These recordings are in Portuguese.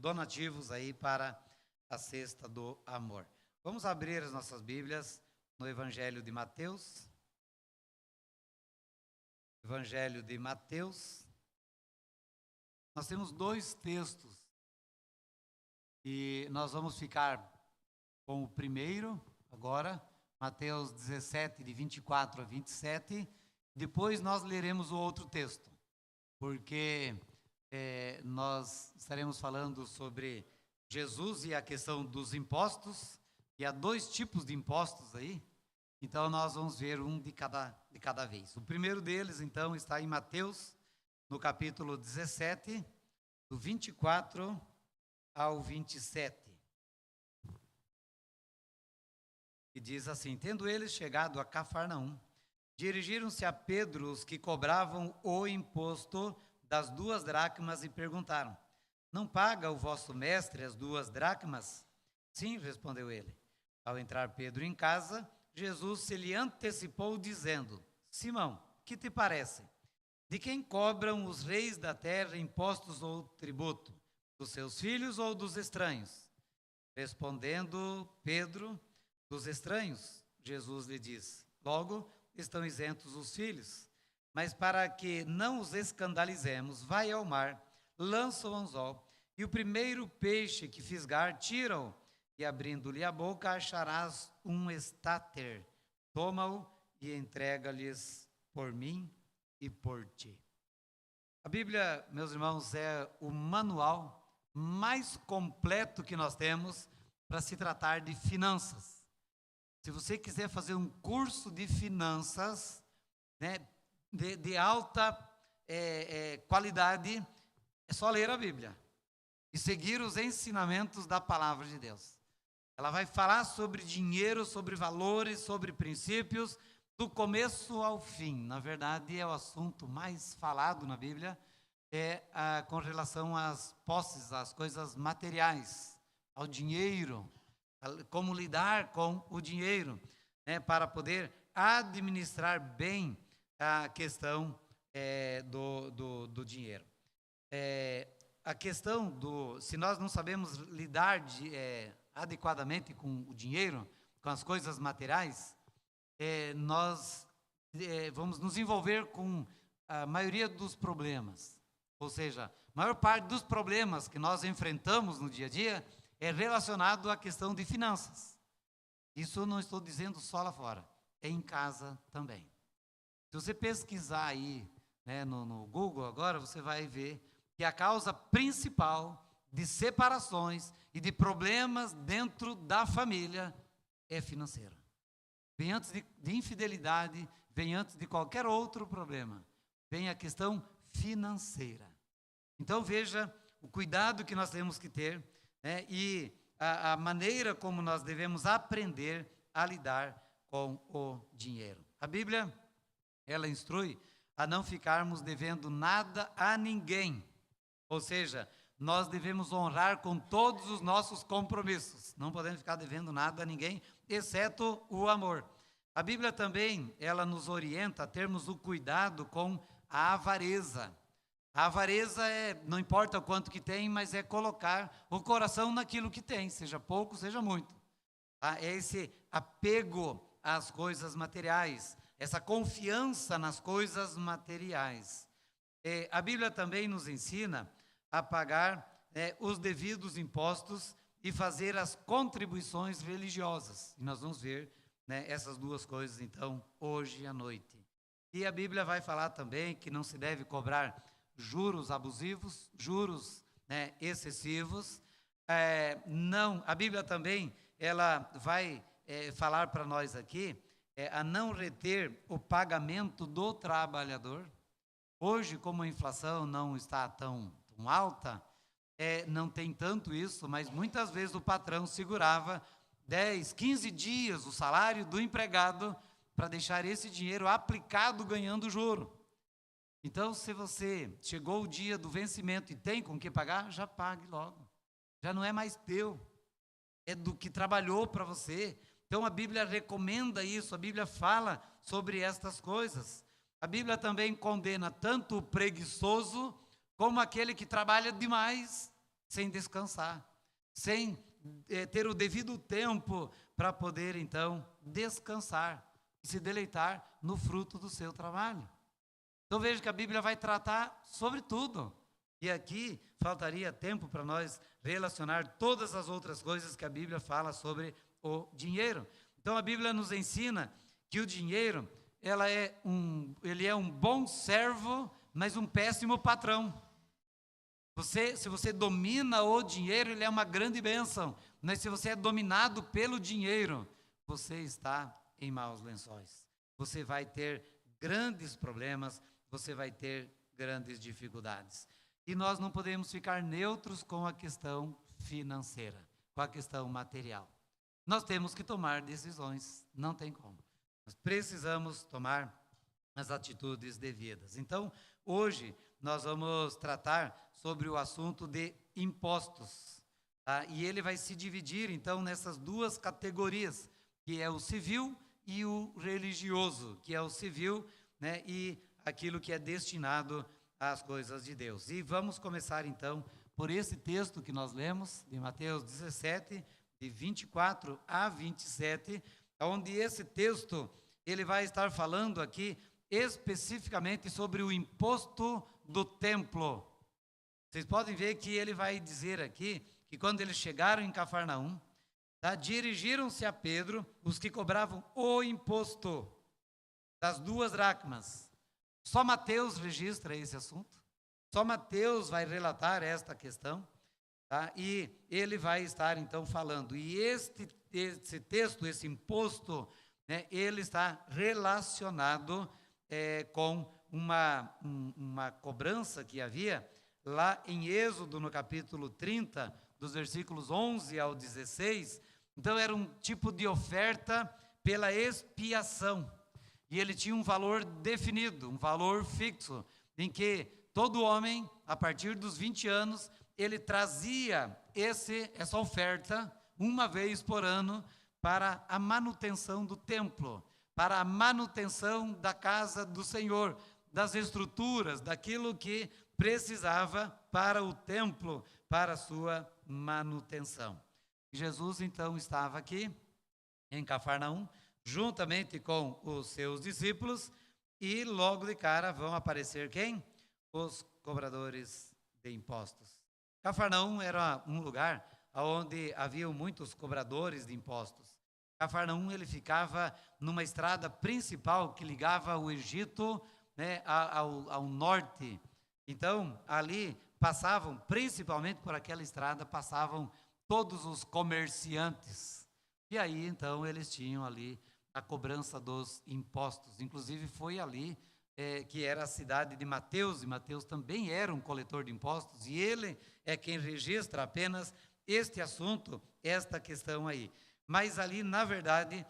donativos aí para a Cesta do Amor. Vamos abrir as nossas Bíblias no Evangelho de Mateus. Evangelho de Mateus. Nós temos dois textos e nós vamos ficar com o primeiro agora, Mateus 17, de 24 a 27. Depois nós leremos o outro texto, porque nós estaremos falando sobre Jesus e a questão dos impostos, e há dois tipos de impostos aí, então nós vamos ver um de cada vez. O primeiro deles, então, está em Mateus, no capítulo 17, do 24 ao 27. E diz assim: tendo eles chegado a Cafarnaum, dirigiram-se a Pedro os que cobravam o imposto das 2 dracmas e perguntaram: não paga o vosso mestre as 2 dracmas? Sim, respondeu ele. Ao entrar Pedro em casa, Jesus se lhe antecipou dizendo: Simão, que te parece? De quem cobram os reis da terra impostos ou tributo? Dos seus filhos ou dos estranhos? Respondendo Pedro: dos estranhos. Jesus lhe disse: logo estão isentos os filhos. Mas para que não os escandalizemos, vai ao mar, lança o anzol, e o primeiro peixe que fisgar, tira-o, e abrindo-lhe a boca, acharás um estáter. Toma-o e entrega-lhes por mim e por ti. A Bíblia, meus irmãos, é o manual mais completo que nós temos para se tratar de finanças. Se você quiser fazer um curso de finanças, né, de alta qualidade, é só ler a Bíblia e seguir os ensinamentos da palavra de Deus. Ela vai falar sobre dinheiro, sobre valores, sobre princípios, do começo ao fim. Na verdade, é o assunto mais falado na Bíblia, com relação às posses, às coisas materiais, ao dinheiro, como lidar com o dinheiro, né, para poder administrar bem a questão do dinheiro. A questão se nós não sabemos lidar adequadamente com o dinheiro, com as coisas materiais, nós vamos nos envolver com a maioria dos problemas. Ou seja, a maior parte dos problemas que nós enfrentamos no dia a dia é relacionado à questão de finanças. Isso eu não estou dizendo só lá fora, é em casa também. Se você pesquisar aí, né, no Google agora, você vai ver que a causa principal de separações e de problemas dentro da família é financeira. Vem antes de infidelidade, vem antes de qualquer outro problema, vem a questão financeira. Então veja o cuidado que nós temos que ter, né, e a maneira como nós devemos aprender a lidar com o dinheiro. A Bíblia, ela instrui a não ficarmos devendo nada a ninguém. Ou seja, nós devemos honrar com todos os nossos compromissos. Não podemos ficar devendo nada a ninguém, exceto o amor. A Bíblia também, ela nos orienta a termos o cuidado com a avareza. A avareza não importa o quanto que tem, mas é colocar o coração naquilo que tem, seja pouco, seja muito. É esse apego às coisas materiais, essa confiança nas coisas materiais. A Bíblia também nos ensina a pagar os devidos impostos e fazer as contribuições religiosas. E nós vamos ver, né, essas duas coisas, então, hoje à noite. E a Bíblia vai falar também que não se deve cobrar juros abusivos, juros, né, excessivos. A Bíblia também, ela vai falar para nós aqui a não reter o pagamento do trabalhador. Hoje, como a inflação não está tão alta, não tem tanto isso, mas muitas vezes o patrão segurava 10, 15 dias o salário do empregado para deixar esse dinheiro aplicado ganhando juro. Então, se você chegou o dia do vencimento e tem com que pagar, já pague logo. Já não é mais teu, é do que trabalhou para você. Então, a Bíblia recomenda isso, a Bíblia fala sobre estas coisas. A Bíblia também condena tanto o preguiçoso como aquele que trabalha demais sem descansar, sem ter o devido tempo para poder, então, descansar e se deleitar no fruto do seu trabalho. Então veja que a Bíblia vai tratar sobre tudo. E aqui faltaria tempo para nós relacionar todas as outras coisas que a Bíblia fala sobre o dinheiro. Então a Bíblia nos ensina que o dinheiro, ele é um bom servo, mas um péssimo patrão. Se você domina o dinheiro, ele é uma grande bênção. Mas se você é dominado pelo dinheiro, você está em maus lençóis. Você vai ter grandes problemas, você vai ter grandes dificuldades. E nós não podemos ficar neutros com a questão financeira, com a questão material. Nós temos que tomar decisões, não tem como. Nós precisamos tomar as atitudes devidas. Então, hoje, nós vamos tratar sobre o assunto de impostos. Tá? E ele vai se dividir, então, nessas duas categorias, que é o civil e o religioso, que é o civil, né, e aquilo que é destinado às coisas de Deus. E vamos começar, então, por esse texto que nós lemos, de Mateus 17, de 24 a 27, onde esse texto, ele vai estar falando aqui especificamente sobre o imposto do templo. Vocês podem ver que ele vai dizer aqui que quando eles chegaram em Cafarnaum, tá, dirigiram-se a Pedro os que cobravam o imposto das 2 dracmas. Só Mateus registra esse assunto. Só Mateus vai relatar esta questão, tá? E ele vai estar então falando. E esse texto, esse imposto, né, ele está relacionado com uma cobrança que havia lá em Êxodo, no capítulo 30, dos versículos 11 ao 16. Então era um tipo de oferta pela expiação. E ele tinha um valor definido, um valor fixo, em que todo homem, a partir dos 20 anos, ele trazia essa oferta uma vez por ano para a manutenção do templo, para a manutenção da casa do Senhor, das estruturas, daquilo que precisava para o templo, para a sua manutenção. Jesus, então, estava aqui em Cafarnaum, juntamente com os seus discípulos, e logo de cara vão aparecer quem? Os cobradores de impostos. Cafarnaum era um lugar onde haviam muitos cobradores de impostos. Cafarnaum, ele ficava numa estrada principal que ligava o Egito, né, ao norte. Então, ali passavam, principalmente por aquela estrada, passavam todos os comerciantes. E aí, então, eles tinham ali a cobrança dos impostos. Inclusive, foi ali que era a cidade de Mateus, e Mateus também era um coletor de impostos, e ele é quem registra apenas este assunto, esta questão aí. Mas ali, na verdade,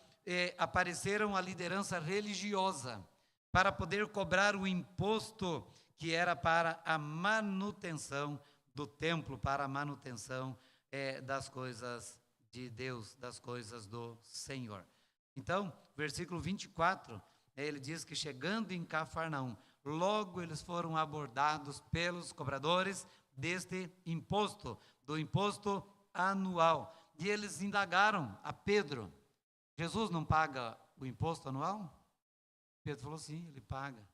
apareceram a liderança religiosa para poder cobrar o imposto que era para a manutenção do templo, para a manutenção das coisas de Deus, das coisas do Senhor. Então, versículo 24, ele diz que chegando em Cafarnaum, logo eles foram abordados pelos cobradores deste imposto, do imposto anual. E eles indagaram a Pedro: Jesus não paga o imposto anual? Pedro falou: sim, ele paga.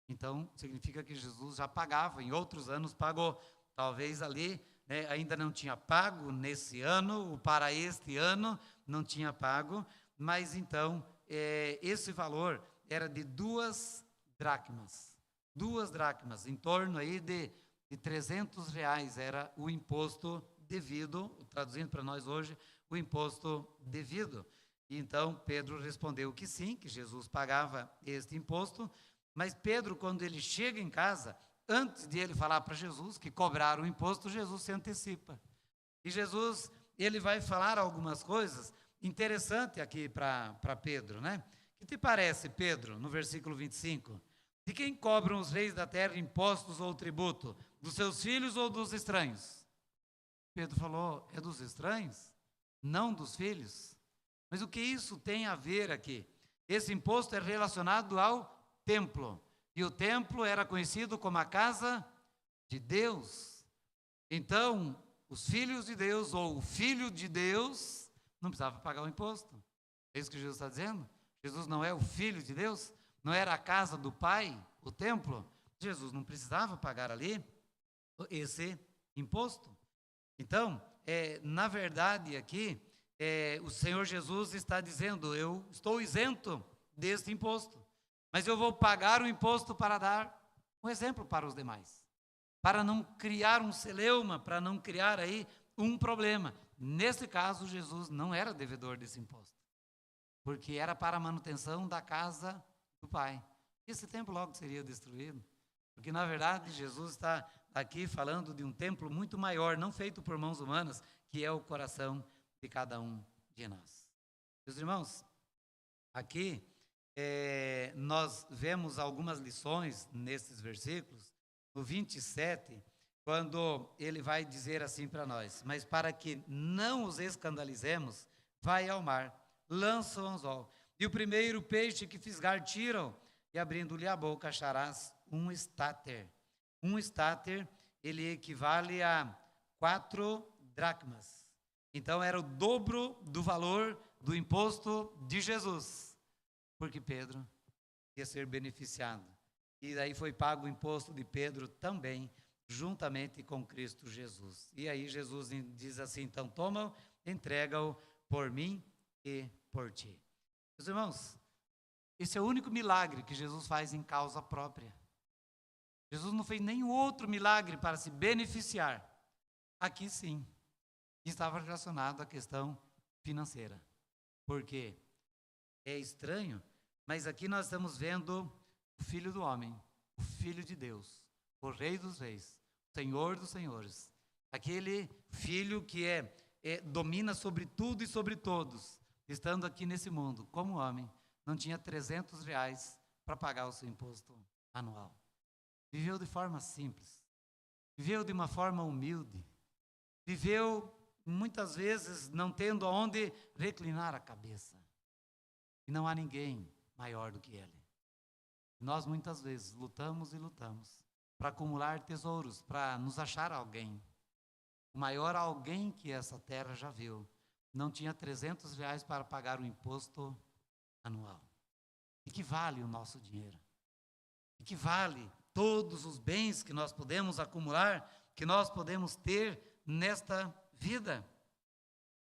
Então, significa que Jesus já pagava, em outros anos pagou. Talvez ali, né, ainda não tinha pago nesse ano, ou para este ano não tinha pago, mas então esse valor era de 2 dracmas. 2 dracmas, em torno aí de R$300 era o imposto devido, traduzindo para nós hoje, o imposto devido. E então Pedro respondeu que sim, que Jesus pagava este imposto, mas Pedro, quando ele chega em casa, antes de ele falar para Jesus que cobraram o imposto, Jesus se antecipa. E Jesus, ele vai falar algumas coisas interessantes aqui para Pedro, né? O que te parece, Pedro, no versículo 25? De quem cobram os reis da terra impostos ou tributo? Dos seus filhos ou dos estranhos? Pedro falou: é dos estranhos, não dos filhos. Mas o que isso tem a ver aqui? Esse imposto é relacionado ao templo. E o templo era conhecido como a casa de Deus. Então, os filhos de Deus ou o filho de Deus não precisava pagar o imposto. É isso que Jesus está dizendo? Jesus não é o filho de Deus? Não era a casa do Pai, o templo? Jesus não precisava pagar ali esse imposto. Então, na verdade aqui, o Senhor Jesus está dizendo, eu estou isento deste imposto, mas eu vou pagar o imposto para dar um exemplo para os demais, para não criar um celeuma, para não criar aí um problema. Nesse caso, Jesus não era devedor desse imposto, porque era para a manutenção da casa do Pai. Esse templo logo seria destruído, porque na verdade Jesus está aqui falando de um templo muito maior, não feito por mãos humanas, que é o coração de cada um de nós. Meus irmãos, aqui nós vemos algumas lições nesses versículos. No 27, quando ele vai dizer assim para nós: mas para que não os escandalizemos, vai ao mar, lança o anzol, e o primeiro peixe que fisgar tiram, e abrindo-lhe a boca acharás um estáter. Um estáter, ele equivale a 4 dracmas. Então era o dobro do valor do imposto de Jesus, porque Pedro ia ser beneficiado. E daí foi pago o imposto de Pedro também, juntamente com Cristo Jesus. E aí Jesus diz assim, então toma-o, entrega-o por mim e por ti. Meus irmãos, esse é o único milagre que Jesus faz em causa própria. Jesus não fez nenhum outro milagre para se beneficiar. Aqui sim, estava relacionado à questão financeira. Porque é estranho, mas aqui nós estamos vendo o Filho do Homem, o Filho de Deus, o Rei dos Reis, o Senhor dos Senhores. Aquele Filho que domina sobre tudo e sobre todos, estando aqui nesse mundo, como homem, não tinha R$300 para pagar o seu imposto anual. Viveu de forma simples, viveu de uma forma humilde, viveu muitas vezes não tendo aonde reclinar a cabeça. E não há ninguém maior do que ele. Nós muitas vezes lutamos e lutamos para acumular tesouros, para nos achar alguém. O maior alguém que essa terra já viu não tinha R$300 para pagar o imposto anual. E que vale o nosso dinheiro? E que vale todos os bens que nós podemos acumular, que nós podemos ter nesta vida?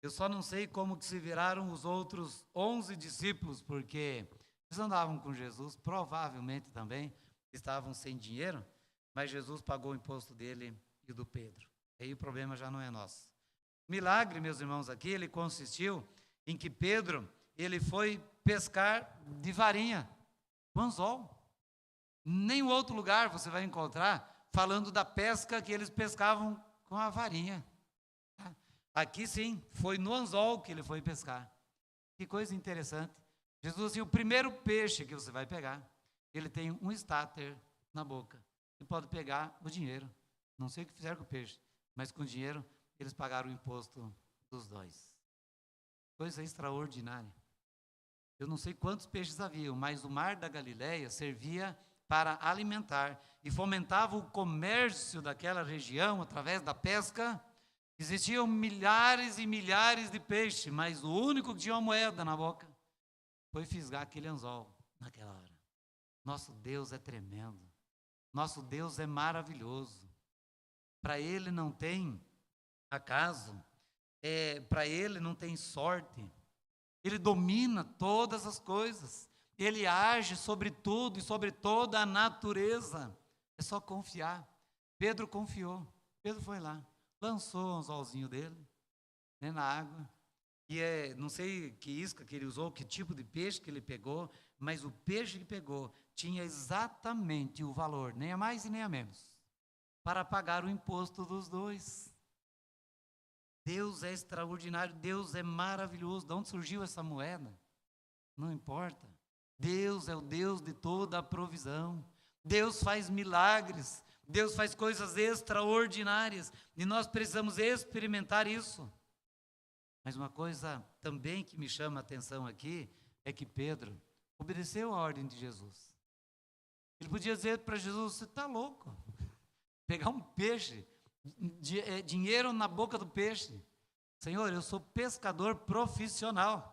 Eu só não sei como que se viraram os outros 11 discípulos, porque eles andavam com Jesus, provavelmente também estavam sem dinheiro, mas Jesus pagou o imposto dele e do Pedro. Aí o problema já não é nosso. O milagre, meus irmãos, aqui ele consistiu em que Pedro, ele foi pescar de varinha, com anzol. Nenhum outro lugar você vai encontrar falando da pesca que eles pescavam com a varinha. Aqui sim, foi no anzol que ele foi pescar. Que coisa interessante. Jesus disse, o primeiro peixe que você vai pegar, ele tem um estáter na boca. Você pode pegar o dinheiro. Não sei o que fizeram com o peixe, mas com o dinheiro eles pagaram o imposto dos dois. Coisa extraordinária. Eu não sei quantos peixes haviam, mas o mar da Galileia servia para alimentar e fomentava o comércio daquela região através da pesca. Existiam milhares e milhares de peixes, mas o único que tinha uma moeda na boca foi fisgar aquele anzol naquela hora. Nosso Deus é tremendo. Nosso Deus é maravilhoso. Para Ele não tem acaso, para Ele não tem sorte. Ele domina todas as coisas. Ele age sobre tudo e sobre toda a natureza. É só confiar. Pedro confiou. Pedro foi lá, lançou o anzolzinho dele, né, na água. E não sei que isca que ele usou, que tipo de peixe que ele pegou, mas o peixe que pegou tinha exatamente o valor, nem a mais e nem a menos, para pagar o imposto dos dois. Deus é extraordinário, Deus é maravilhoso. De onde surgiu essa moeda? Não importa. Deus é o Deus de toda a provisão. Deus faz milagres, Deus faz coisas extraordinárias, e nós precisamos experimentar isso. Mas uma coisa também que me chama a atenção aqui, é que Pedro obedeceu a ordem de Jesus. Ele podia dizer para Jesus, você está louco? Pegar um peixe dinheiro na boca do peixe. Senhor, eu sou pescador profissional.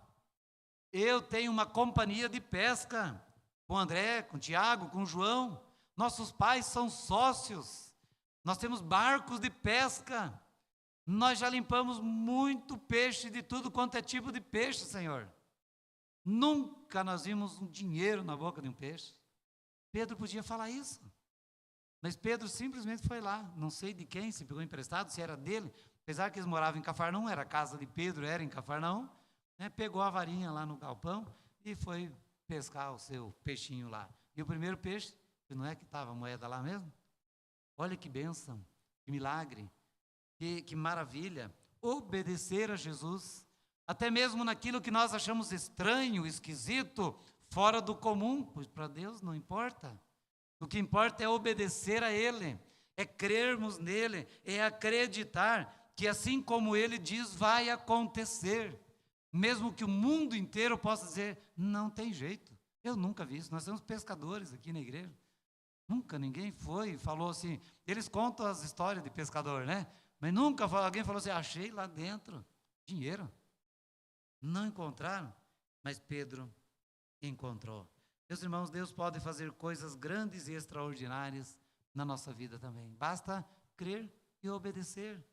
Eu tenho uma companhia de pesca com o André, com o Tiago, com o João. Nossos pais são sócios. Nós temos barcos de pesca. Nós já limpamos muito peixe de tudo quanto é tipo de peixe, Senhor. Nunca nós vimos um dinheiro na boca de um peixe. Pedro podia falar isso. Mas Pedro simplesmente foi lá. Não sei de quem, se pegou emprestado, se era dele. Apesar que eles moravam em Cafarnaum, era a casa de Pedro, era em Cafarnaum. Né, pegou a varinha lá no galpão e foi pescar o seu peixinho lá. E o primeiro peixe, não é que estava a moeda lá mesmo? Olha que bênção, que milagre, que maravilha. Obedecer a Jesus, até mesmo naquilo que nós achamos estranho, esquisito, fora do comum, pois para Deus não importa. O que importa é obedecer a Ele, é crermos nele, é acreditar que assim como Ele diz, vai acontecer. Mesmo que o mundo inteiro possa dizer, não tem jeito. Eu nunca vi isso, nós temos pescadores aqui na igreja. Nunca ninguém foi e falou assim, eles contam as histórias de pescador, né? Mas nunca alguém falou assim, achei lá dentro dinheiro. Não encontraram, mas Pedro encontrou. Meus irmãos, Deus pode fazer coisas grandes e extraordinárias na nossa vida também. Basta crer e obedecer.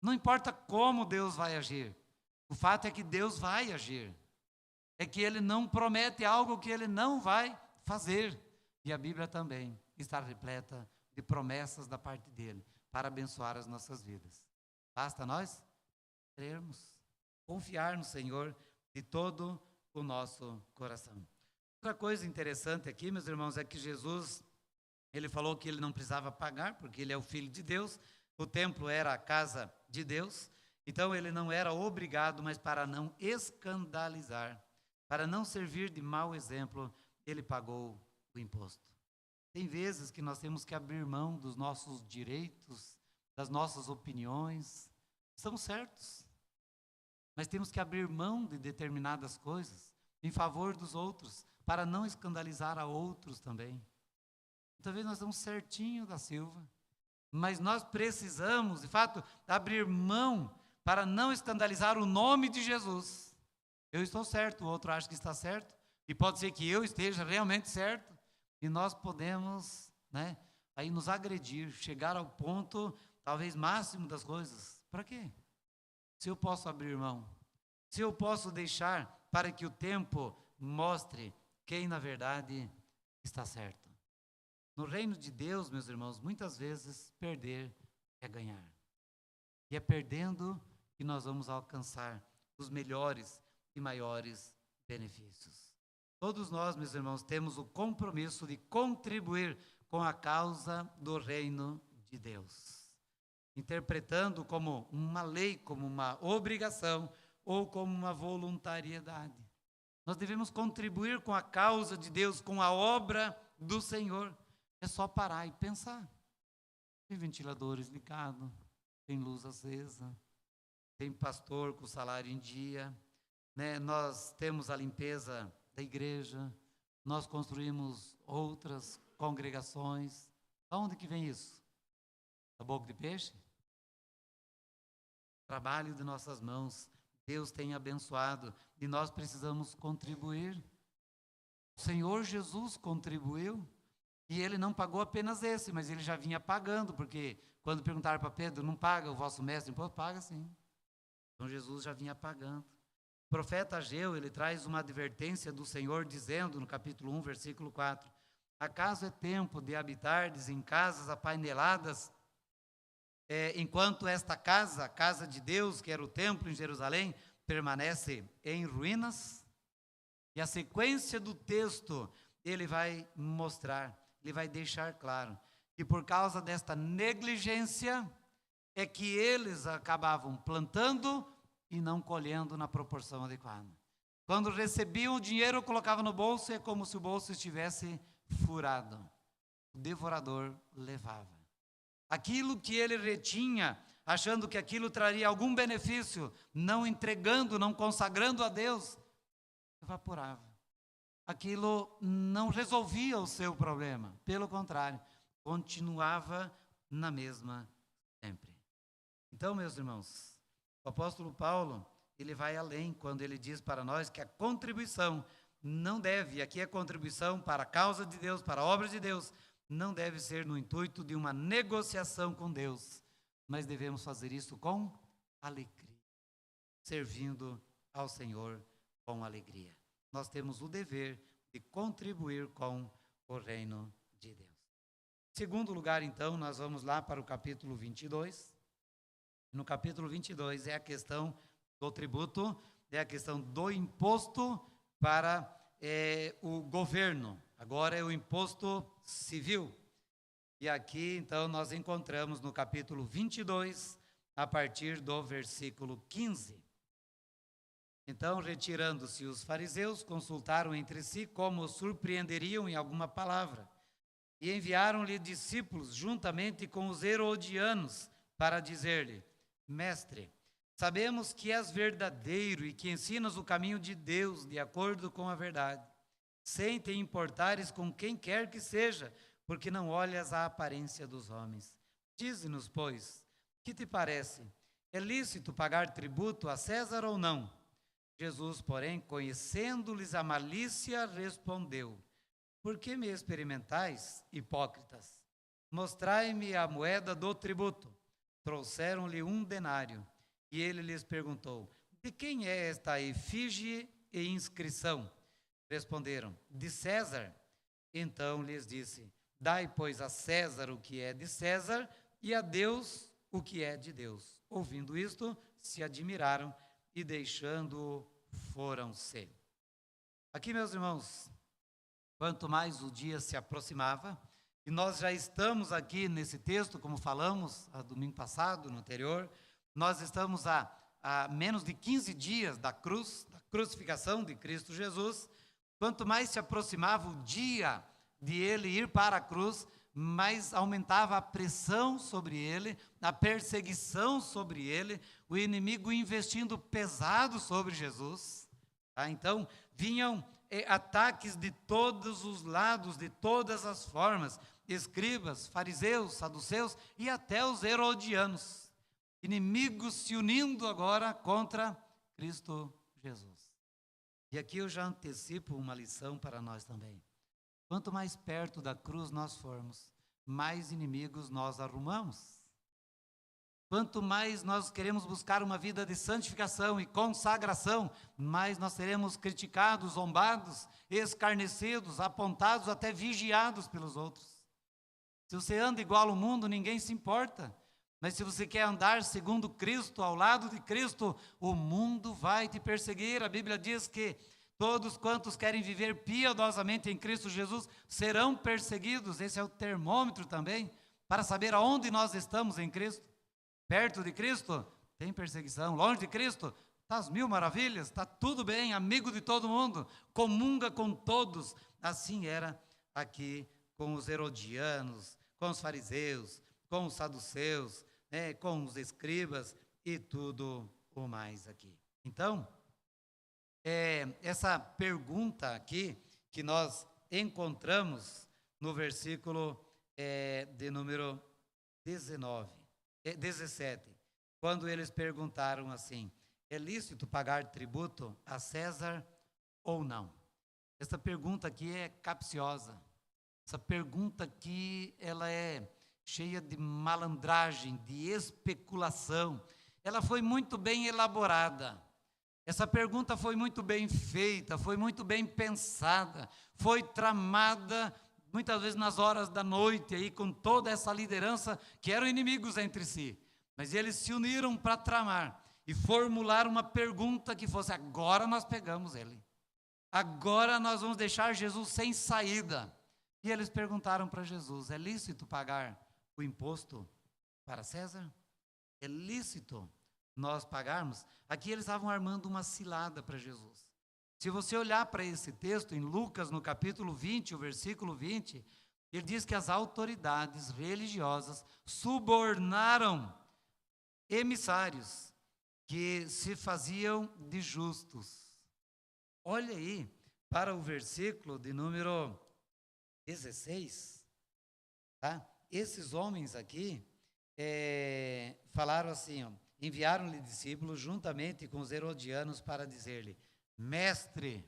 Não importa como Deus vai agir. O fato é que Deus vai agir. É que Ele não promete algo que Ele não vai fazer. E a Bíblia também está repleta de promessas da parte dEle para abençoar as nossas vidas. Basta nós crermos, confiar no Senhor de todo o nosso coração. Outra coisa interessante aqui, meus irmãos, é que Jesus, Ele falou que Ele não precisava pagar, porque Ele é o Filho de Deus, o templo era a casa de Deus, então Ele não era obrigado, mas para não escandalizar, para não servir de mau exemplo, Ele pagou o imposto. Tem vezes que nós temos que abrir mão dos nossos direitos, das nossas opiniões, estamos certos, mas temos que abrir mão de determinadas coisas em favor dos outros, para não escandalizar a outros também. Talvez nós estamos certinho da Silva, mas nós precisamos, de fato, abrir mão para não escandalizar o nome de Jesus. Eu estou certo, o outro acha que está certo, e pode ser que eu esteja realmente certo, e nós podemos, né, aí nos agredir, chegar ao ponto, talvez máximo das coisas. Para quê? Se eu posso abrir mão, se eu posso deixar para que o tempo mostre quem na verdade está certo. No reino de Deus, meus irmãos, muitas vezes perder é ganhar. E é perdendo que nós vamos alcançar os melhores e maiores benefícios. Todos nós, meus irmãos, temos o compromisso de contribuir com a causa do reino de Deus, interpretando como uma lei, como uma obrigação ou como uma voluntariedade. Nós devemos contribuir com a causa de Deus, com a obra do Senhor. É só parar e pensar. Tem ventiladores ligados, tem luz acesa, tem pastor com salário em dia, né? Nós temos a limpeza da igreja, nós construímos outras congregações. Aonde que vem isso? Da boca de peixe? Trabalho de nossas mãos. Deus tem abençoado e nós precisamos contribuir. O Senhor Jesus contribuiu e Ele não pagou apenas esse, mas Ele já vinha pagando, porque quando perguntaram para Pedro, não paga o vosso mestre? Pô, paga sim. Então Jesus já vinha pagando. O profeta Ageu, ele traz uma advertência do Senhor dizendo no capítulo 1, versículo 4, acaso é tempo de habitardes em casas apaineladas, enquanto esta casa, a casa de Deus, que era o templo em Jerusalém, permanece em ruínas? E a sequência do texto, ele vai mostrar, ele vai deixar claro, que por causa desta negligência, é que eles acabavam plantando e não colhendo na proporção adequada. Quando recebiam o dinheiro, colocavam no bolso, é como se o bolso estivesse furado. O devorador levava. Aquilo que ele retinha, achando que aquilo traria algum benefício, não entregando, não consagrando a Deus, evaporava. Aquilo não resolvia o seu problema, pelo contrário, continuava na mesma sempre. Então, meus irmãos, o apóstolo Paulo, ele vai além quando ele diz para nós que a contribuição não deve, aqui é contribuição para a causa de Deus, para a obra de Deus, não deve ser no intuito de uma negociação com Deus, mas devemos fazer isso com alegria, servindo ao Senhor com alegria. Nós temos o dever de contribuir com o reino de Deus. Segundo lugar, então, nós vamos lá para o capítulo 22. No capítulo 22 é a questão do tributo, é a questão do imposto para o governo. Agora é o imposto civil. E aqui, então, nós encontramos no capítulo 22, a partir do versículo 15. Então, retirando-se os fariseus, consultaram entre si como os surpreenderiam em alguma palavra. E enviaram-lhe discípulos juntamente com os herodianos para dizer-lhe: Mestre, sabemos que és verdadeiro e que ensinas o caminho de Deus de acordo com a verdade, sem te importares com quem quer que seja, porque não olhas a aparência dos homens. Dize-nos, pois, que te parece? É lícito pagar tributo a César ou não? Jesus, porém, conhecendo-lhes a malícia, respondeu: Por que me experimentais, hipócritas? Mostrai-me a moeda do tributo. Trouxeram-lhe 1 denário, e ele lhes perguntou: De quem é esta efígie e inscrição? Responderam: De César. Então lhes disse: Dai, pois, a César o que é de César, e a Deus o que é de Deus. Ouvindo isto, se admiraram, e deixando-o, foram-se. Aqui, meus irmãos, quanto mais o dia se aproximava, e nós já estamos aqui nesse texto, como falamos domingo passado, no anterior, nós estamos a menos de 15 dias da crucificação de Cristo Jesus. Quanto mais se aproximava o dia de ele ir para a cruz, mais aumentava a pressão sobre ele, a perseguição sobre ele, o inimigo investindo pesado sobre Jesus. Então, vinham ataques de todos os lados, de todas as formas, escribas, fariseus, saduceus e até os herodianos, inimigos se unindo agora contra Cristo Jesus. E aqui eu já antecipo uma lição para nós também. Quanto mais perto da cruz nós formos, mais inimigos nós arrumamos. Quanto mais nós queremos buscar uma vida de santificação e consagração, mais nós seremos criticados, zombados, escarnecidos, apontados, até vigiados pelos outros. Se você anda igual ao mundo, ninguém se importa. Mas se você quer andar segundo Cristo, ao lado de Cristo, o mundo vai te perseguir. A Bíblia diz que todos quantos querem viver piedosamente em Cristo Jesus serão perseguidos. Esse é o termômetro também, para saber aonde nós estamos em Cristo. Perto de Cristo, tem perseguição. Longe de Cristo, está às mil maravilhas, está tudo bem, amigo de todo mundo, comunga com todos. Assim era aqui com os herodianos, com os fariseus, com os saduceus, com os escribas e tudo o mais aqui. Então, essa pergunta aqui que nós encontramos no versículo de número 17, quando eles perguntaram assim: é lícito pagar tributo a César ou não? Essa pergunta aqui é capciosa. Essa pergunta aqui, ela é cheia de malandragem, de especulação. Ela foi muito bem elaborada. Essa pergunta foi muito bem feita, foi muito bem pensada, foi tramada muitas vezes nas horas da noite, aí, com toda essa liderança que eram inimigos entre si. Mas eles se uniram para tramar e formular uma pergunta que fosse: agora nós pegamos ele. Agora nós vamos deixar Jesus sem saída. E eles perguntaram para Jesus: é lícito pagar o imposto para César? É lícito nós pagarmos? Aqui eles estavam armando uma cilada para Jesus. Se você olhar para esse texto, em Lucas, no capítulo 20, o versículo 20, ele diz que as autoridades religiosas subornaram emissários que se faziam de justos. Olha aí para o versículo de número 16, tá? Esses homens aqui, falaram assim, ó, enviaram-lhe discípulos juntamente com os herodianos para dizer-lhe, mestre,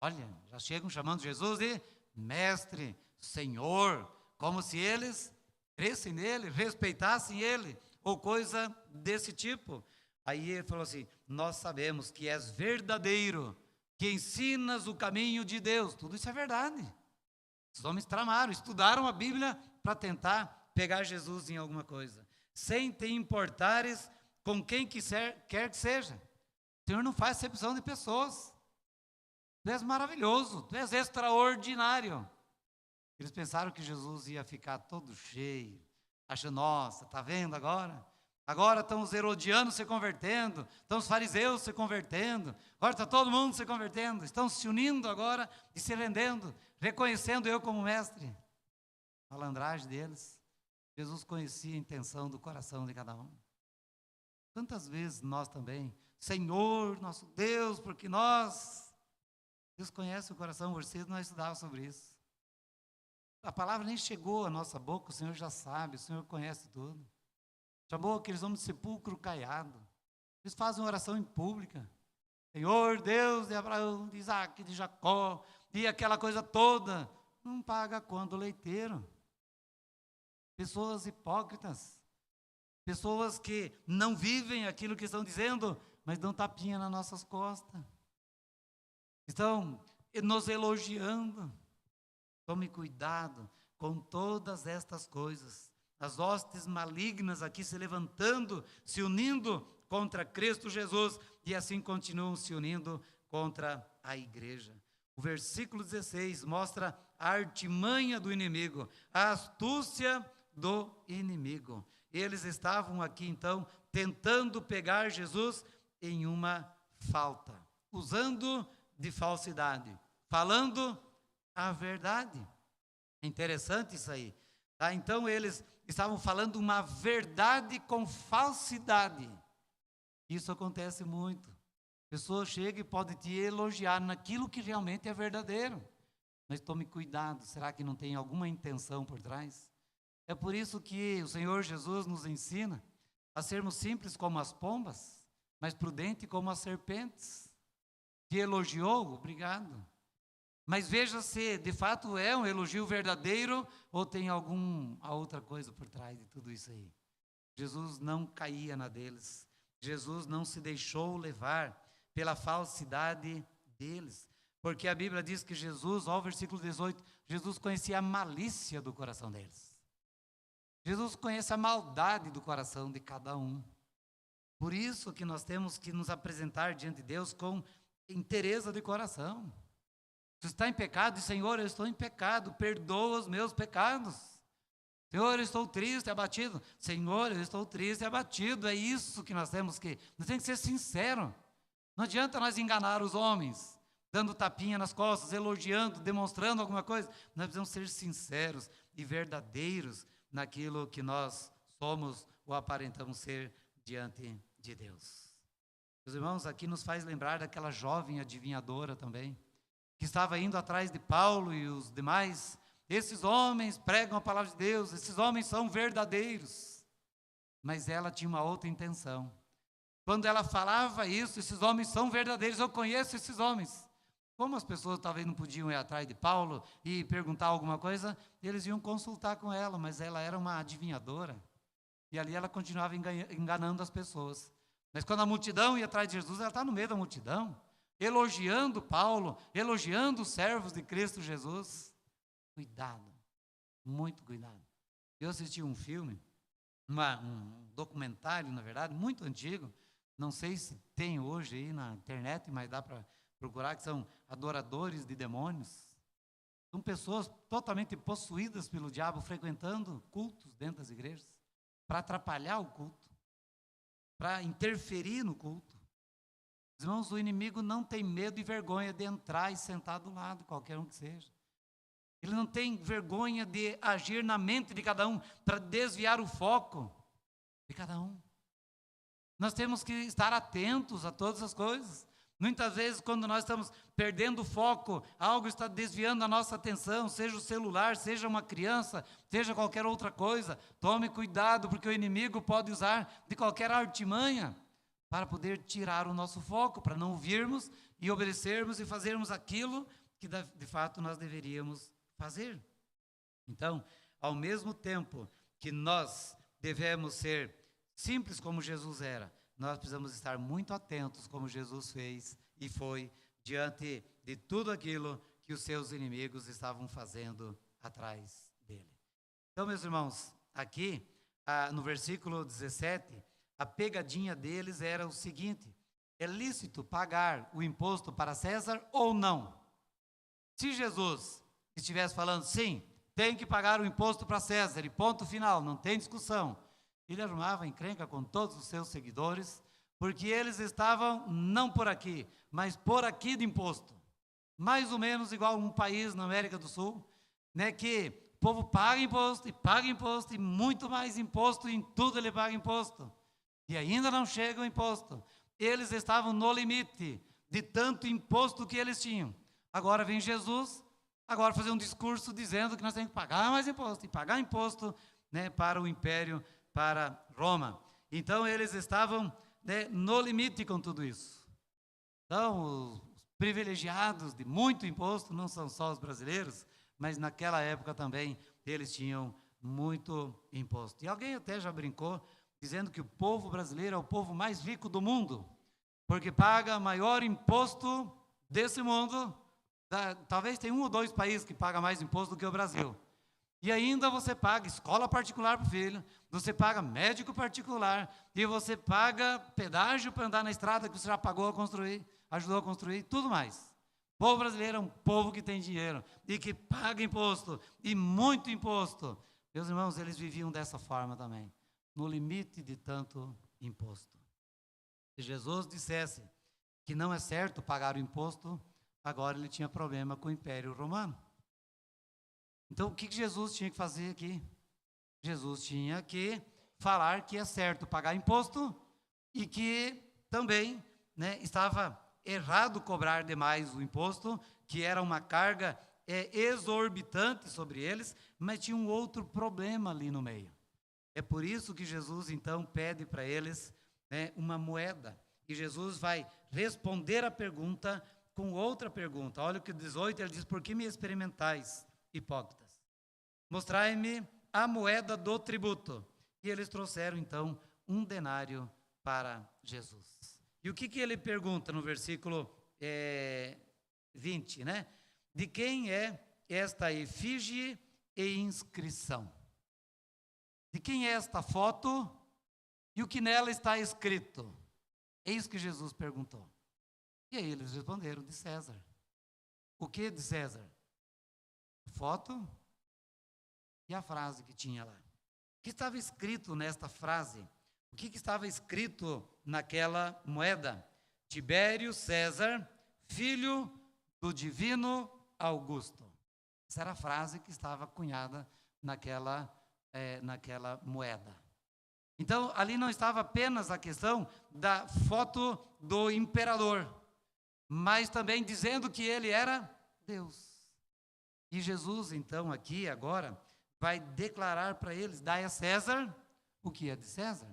olha, já chegam chamando Jesus de mestre, Senhor, como se eles crescem nele, respeitassem ele, ou coisa desse tipo. Aí ele falou assim, nós sabemos que és verdadeiro, que ensinas o caminho de Deus. Tudo isso é verdade. Os homens tramaram, estudaram a Bíblia para tentar pegar Jesus em alguma coisa, sem te importares com quem quer que seja. O Senhor não faz acepção de pessoas. Tu és maravilhoso, tu és extraordinário. Eles pensaram que Jesus ia ficar todo cheio, achando, nossa, está vendo agora? Agora estão os herodianos se convertendo, estão os fariseus se convertendo, agora está todo mundo se convertendo, estão se unindo agora e se rendendo, reconhecendo eu como mestre. Malandragem deles. Jesus conhecia a intenção do coração de cada um. Quantas vezes nós também, Senhor, nosso Deus, porque Deus conhece o coração, você não estudava sobre isso. A palavra nem chegou à nossa boca, o Senhor já sabe, o Senhor conhece tudo. Chamou aqueles homens de sepulcro caiado. Eles fazem oração em pública. Senhor, Deus de Abraão, de Isaac, de Jacó, e aquela coisa toda. Não paga quando o leiteiro. Pessoas hipócritas. Pessoas que não vivem aquilo que estão dizendo, mas dão tapinha nas nossas costas. Estão nos elogiando. Tome cuidado com todas estas coisas. As hostes malignas aqui se levantando, se unindo contra Cristo Jesus, e assim continuam se unindo contra a igreja. O versículo 16 mostra a artimanha do inimigo, a astúcia do inimigo. Eles estavam aqui então tentando pegar Jesus em uma falta, usando de falsidade, falando a verdade. É interessante isso aí. Tá? Então eles estavam falando uma verdade com falsidade. Isso acontece muito. A pessoa chega e pode te elogiar naquilo que realmente é verdadeiro. Mas tome cuidado, será que não tem alguma intenção por trás? É por isso que o Senhor Jesus nos ensina a sermos simples como as pombas, mas prudentes como as serpentes. Te elogiou? Obrigado. Mas veja se de fato é um elogio verdadeiro ou tem a outra coisa por trás de tudo isso aí. Jesus não caía na deles. Jesus não se deixou levar pela falsidade deles. Porque a Bíblia diz que Jesus, ó, versículo 18, Jesus conhecia a malícia do coração deles. Jesus conhece a maldade do coração de cada um. Por isso que nós temos que nos apresentar diante de Deus com inteireza de coração. Se está em pecado, diz, Senhor, eu estou em pecado, perdoa os meus pecados. Senhor, eu estou triste, abatido. Senhor, eu estou triste, abatido. É isso que nós temos que ser sincero. Não adianta nós enganar os homens, dando tapinha nas costas, elogiando, demonstrando alguma coisa. Nós precisamos ser sinceros e verdadeiros naquilo que nós somos ou aparentamos ser diante de Deus. Meus irmãos, aqui nos faz lembrar daquela jovem adivinhadora também, que estava indo atrás de Paulo e os demais. Esses homens pregam a palavra de Deus, esses homens são verdadeiros. Mas ela tinha uma outra intenção. Quando ela falava isso, esses homens são verdadeiros, eu conheço esses homens. Como as pessoas talvez não podiam ir atrás de Paulo e perguntar alguma coisa, eles iam consultar com ela, mas ela era uma adivinhadora. E ali ela continuava enganando as pessoas. Mas quando a multidão ia atrás de Jesus, ela está no meio da multidão, elogiando Paulo, elogiando os servos de Cristo Jesus. Cuidado, muito cuidado. Eu assisti um filme, um documentário, na verdade, muito antigo, não sei se tem hoje aí na internet, mas dá para procurar, que são adoradores de demônios. São pessoas totalmente possuídas pelo diabo, frequentando cultos dentro das igrejas, para atrapalhar o culto, para interferir no culto. Irmãos, o inimigo não tem medo e vergonha de entrar e sentar do lado, qualquer um que seja. Ele não tem vergonha de agir na mente de cada um, para desviar o foco de cada um. Nós temos que estar atentos a todas as coisas. Muitas vezes, quando nós estamos perdendo o foco, algo está desviando a nossa atenção, seja o celular, seja uma criança, seja qualquer outra coisa, tome cuidado, porque o inimigo pode usar de qualquer artimanha para poder tirar o nosso foco, para não ouvirmos e obedecermos e fazermos aquilo que de fato nós deveríamos fazer. Então, ao mesmo tempo que nós devemos ser simples como Jesus era, nós precisamos estar muito atentos como Jesus fez e foi diante de tudo aquilo que os seus inimigos estavam fazendo atrás dele. Então, meus irmãos, aqui no versículo 17, a pegadinha deles era o seguinte: é lícito pagar o imposto para César ou não? Se Jesus estivesse falando, sim, tem que pagar o imposto para César, e ponto final, não tem discussão, ele arrumava encrenca com todos os seus seguidores, porque eles estavam não por aqui, mas por aqui de imposto. Mais ou menos igual um país na América do Sul, né, que o povo paga imposto, e muito mais imposto, e em tudo ele paga imposto. E ainda não chega o imposto. Eles estavam no limite de tanto imposto que eles tinham. Agora vem Jesus, agora fazer um discurso dizendo que nós temos que pagar mais imposto, e pagar imposto, né, para o império, para Roma. Então eles estavam, né, no limite com tudo isso. Então os privilegiados de muito imposto não são só os brasileiros, mas naquela época também eles tinham muito imposto. E alguém até já brincou, dizendo que o povo brasileiro é o povo mais rico do mundo, porque paga maior imposto desse mundo. Talvez tenha 1 ou 2 países que pagam mais imposto do que o Brasil. E ainda você paga escola particular para o filho, você paga médico particular, e você paga pedágio para andar na estrada que você já pagou a construir, ajudou a construir, tudo mais. O povo brasileiro é um povo que tem dinheiro e que paga imposto, e muito imposto. Meus irmãos, eles viviam dessa forma também, no limite de tanto imposto. Se Jesus dissesse que não é certo pagar o imposto, agora ele tinha problema com o Império Romano. Então, o que Jesus tinha que fazer aqui? Jesus tinha que falar que é certo pagar imposto e que também, né, estava errado cobrar demais o imposto, que era uma carga exorbitante sobre eles, mas tinha um outro problema ali no meio. É por isso que Jesus, então, pede para eles, né, uma moeda. E Jesus vai responder a pergunta com outra pergunta. Olha o que 18, ele diz: por que me experimentais, hipócritas? Mostrai-me a moeda do tributo. E eles trouxeram, então, 1 denário para Jesus. E o que ele pergunta no versículo 20, né? De quem é esta efígie e inscrição? De quem é esta foto e o que nela está escrito? É isso que Jesus perguntou. E aí eles responderam: de César. O que de César? Foto e a frase que tinha lá. O que estava escrito nesta frase? O que estava escrito naquela moeda? Tibério César, filho do divino Augusto. Essa era a frase que estava cunhada naquela moeda. Então, ali não estava apenas a questão da foto do imperador, mas também dizendo que ele era Deus. E Jesus, então, aqui, agora, vai declarar para eles: dai a César o que é de César.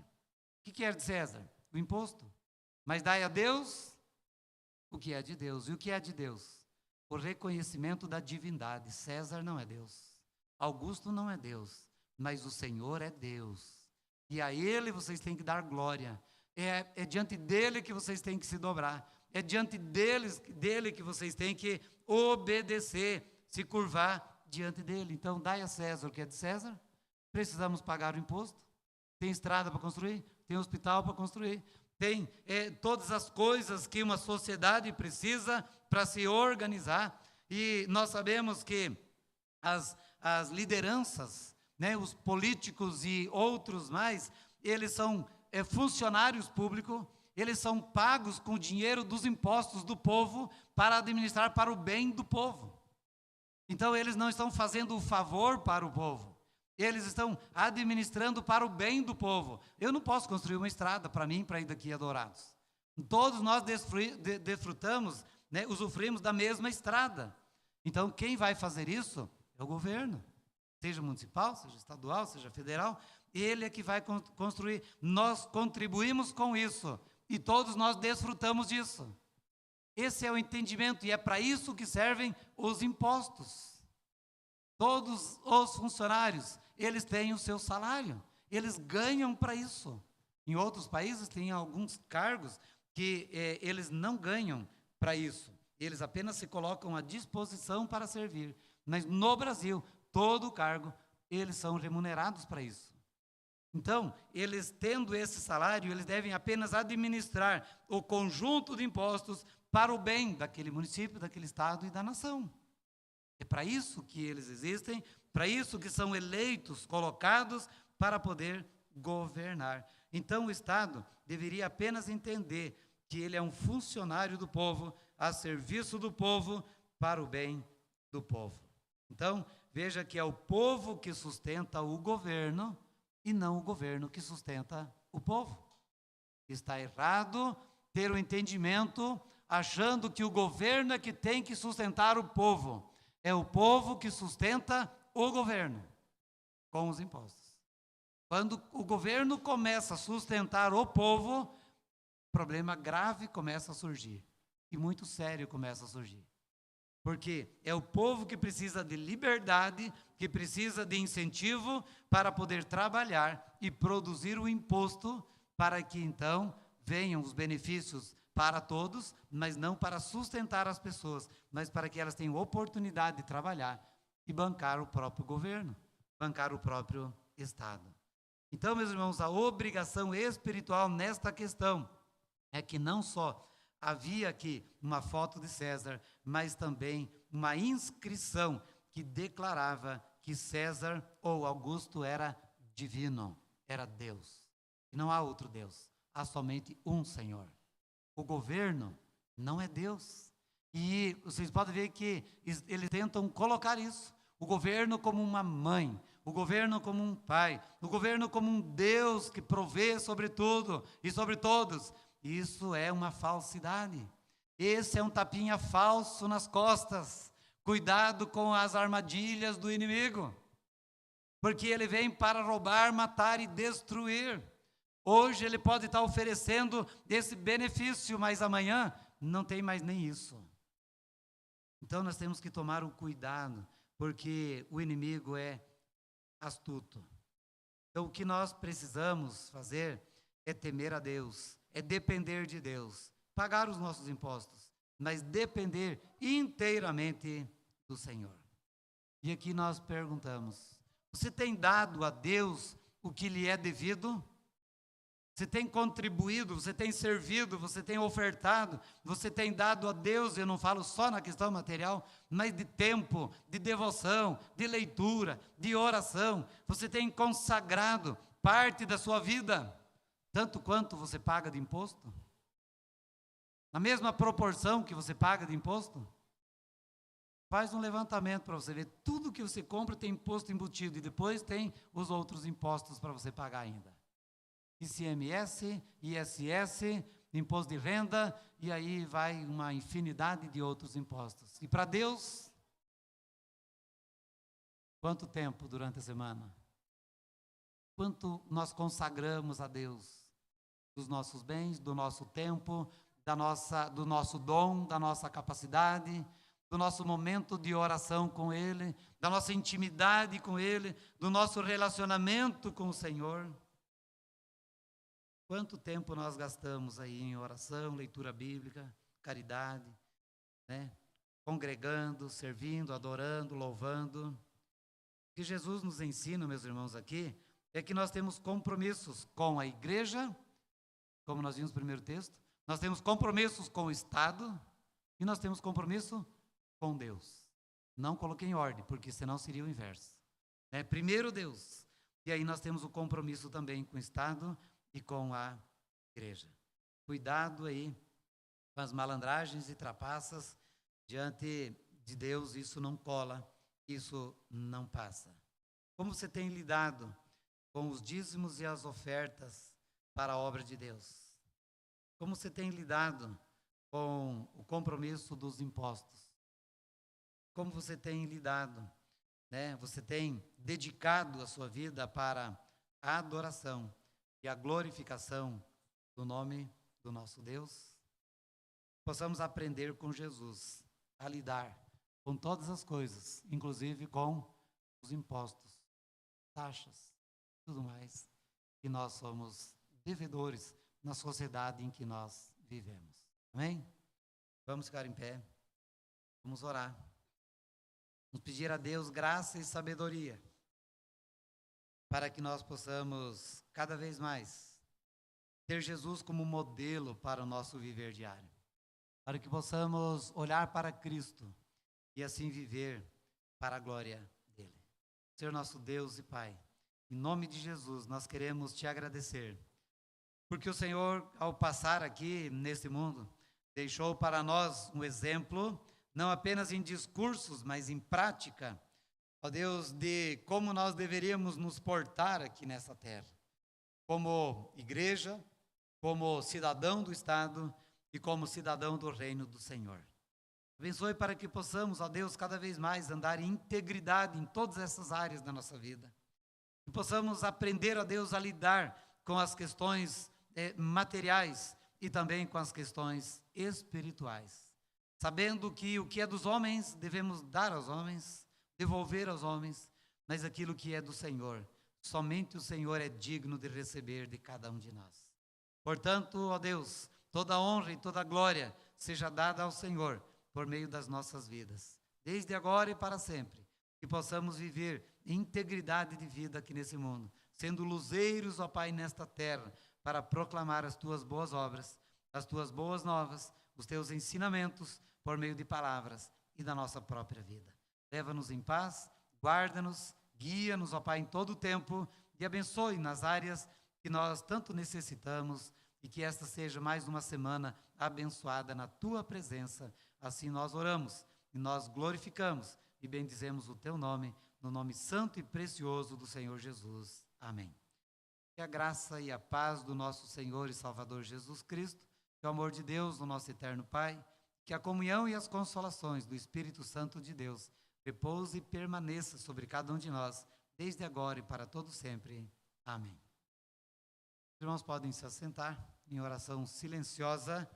O que é de César? O imposto. Mas dai a Deus o que é de Deus. E o que é de Deus? O reconhecimento da divindade. César não é Deus. Augusto não é Deus. Mas o Senhor é Deus. E a Ele vocês têm que dar glória. É diante dEle que vocês têm que se dobrar. É diante dele que vocês têm que obedecer, se curvar diante dele. Então, dai a César o que é de César. Precisamos pagar o imposto. Tem estrada para construir, tem hospital para construir, tem todas as coisas que uma sociedade precisa para se organizar. E nós sabemos que as lideranças, né, os políticos e outros mais, eles são funcionários públicos, eles são pagos com o dinheiro dos impostos do povo para administrar para o bem do povo. Então, eles não estão fazendo o favor para o povo, eles estão administrando para o bem do povo. Eu não posso construir uma estrada para mim, para ir daqui a Dourados, Todos nós desfrutamos, né, usufruímos da mesma estrada. Então, quem vai fazer isso é o governo, seja municipal, seja estadual, seja federal, ele é que vai construir. Nós contribuímos com isso e todos nós desfrutamos disso. Esse é o entendimento e é para isso que servem os impostos. Todos os funcionários, eles têm o seu salário, eles ganham para isso. Em outros países tem alguns cargos que eles não ganham para isso, eles apenas se colocam à disposição para servir. Mas no Brasil, todo cargo, eles são remunerados para isso. Então, eles tendo esse salário, eles devem apenas administrar o conjunto de impostos para o bem daquele município, daquele estado e da nação. É para isso que eles existem, para isso que são eleitos, colocados para poder governar. Então, o Estado deveria apenas entender que ele é um funcionário do povo, a serviço do povo, para o bem do povo. Então, veja que é o povo que sustenta o governo e não o governo que sustenta o povo. Está errado ter o entendimento achando que o governo é que tem que sustentar o povo. É o povo que sustenta o governo com os impostos. Quando o governo começa a sustentar o povo, problema grave começa a surgir. E muito sério começa a surgir. Porque é o povo que precisa de liberdade, que precisa de incentivo para poder trabalhar e produzir o imposto para que então venham os benefícios para todos, mas não para sustentar as pessoas, mas para que elas tenham oportunidade de trabalhar e bancar o próprio governo, bancar o próprio Estado. Então, meus irmãos, a obrigação espiritual nesta questão é que não só havia aqui uma foto de César, mas também uma inscrição que declarava que César ou Augusto era divino, era Deus. E não há outro Deus, há somente um Senhor. O governo não é Deus. E vocês podem ver que eles tentam colocar isso. O governo como uma mãe, o governo como um pai, o governo como um Deus que provê sobre tudo e sobre todos. Isso é uma falsidade. Esse é um tapinha falso nas costas. Cuidado com as armadilhas do inimigo, porque ele vem para roubar, matar e destruir. Hoje ele pode estar oferecendo esse benefício, mas amanhã não tem mais nem isso. Então nós temos que tomar um cuidado, porque o inimigo é astuto. Então o que nós precisamos fazer é temer a Deus, é depender de Deus, pagar os nossos impostos, mas depender inteiramente do Senhor. E aqui nós perguntamos: você tem dado a Deus o que lhe é devido? Você tem contribuído, você tem servido, você tem ofertado, você tem dado a Deus, eu não falo só na questão material, mas de tempo, de devoção, de leitura, de oração. Você tem consagrado parte da sua vida, tanto quanto você paga de imposto? Na mesma proporção que você paga de imposto? Faz um levantamento para você ver, tudo que você compra tem imposto embutido, e depois tem os outros impostos para você pagar ainda. ICMS, ISS, imposto de renda, e aí vai uma infinidade de outros impostos. E para Deus, quanto tempo durante a semana? Quanto nós consagramos a Deus? Dos nossos bens, do nosso tempo, do nosso dom, da nossa capacidade, do nosso momento de oração com Ele, da nossa intimidade com Ele, do nosso relacionamento com o Senhor. Quanto tempo nós gastamos aí em oração, leitura bíblica, caridade, né? Congregando, servindo, adorando, louvando. O que Jesus nos ensina, meus irmãos, aqui, é que nós temos compromissos com a igreja, como nós vimos no primeiro texto, nós temos compromissos com o Estado e nós temos compromisso com Deus. Não coloquei em ordem, porque senão seria o inverso. Primeiro Deus, e aí nós temos o compromisso também com o Estado e com a igreja. Cuidado aí com as malandragens e trapaças. Diante de Deus isso não cola, isso não passa. Como você tem lidado com os dízimos e as ofertas para a obra de Deus? Como você tem lidado com o compromisso dos impostos? Como você tem lidado, né? Você tem dedicado a sua vida para a adoração e a glorificação do nome do nosso Deus? Possamos aprender com Jesus a lidar com todas as coisas, inclusive com os impostos, taxas, tudo mais, que nós somos devedores na sociedade em que nós vivemos. Amém? Vamos ficar em pé, vamos orar. Vamos pedir a Deus graça e sabedoria, para que nós possamos, cada vez mais, ter Jesus como modelo para o nosso viver diário. Para que possamos olhar para Cristo e assim viver para a glória dele. Senhor nosso Deus e Pai, em nome de Jesus, nós queremos te agradecer, porque o Senhor, ao passar aqui neste mundo, deixou para nós um exemplo, não apenas em discursos, mas em prática, ó Deus, de como nós deveríamos nos portar aqui nessa terra, como igreja, como cidadão do Estado e como cidadão do reino do Senhor. Abençoe para que possamos, ó Deus, cada vez mais andar em integridade em todas essas áreas da nossa vida. Que possamos aprender, ó Deus, a lidar com as questões materiais e também com as questões espirituais. Sabendo que o que é dos homens, devemos dar aos homens, devolver aos homens, mas aquilo que é do Senhor, somente o Senhor é digno de receber de cada um de nós. Portanto, ó Deus, toda honra e toda glória seja dada ao Senhor por meio das nossas vidas, desde agora e para sempre, que possamos viver em integridade de vida aqui nesse mundo, sendo luzeiros, ó Pai, nesta terra, para proclamar as tuas boas obras, as tuas boas novas, os teus ensinamentos por meio de palavras e da nossa própria vida. Leva-nos em paz, guarda-nos, guia-nos, ó Pai, em todo o tempo e abençoe nas áreas que nós tanto necessitamos e que esta seja mais uma semana abençoada na tua presença. Assim nós oramos e nós glorificamos e bendizemos o teu nome, no nome santo e precioso do Senhor Jesus. Amém. Que a graça e a paz do nosso Senhor e Salvador Jesus Cristo, que o amor de Deus, do nosso eterno Pai, que a comunhão e as consolações do Espírito Santo de Deus repouse e permaneça sobre cada um de nós, desde agora e para todo sempre. Amém. Os irmãos podem se assentar em oração silenciosa.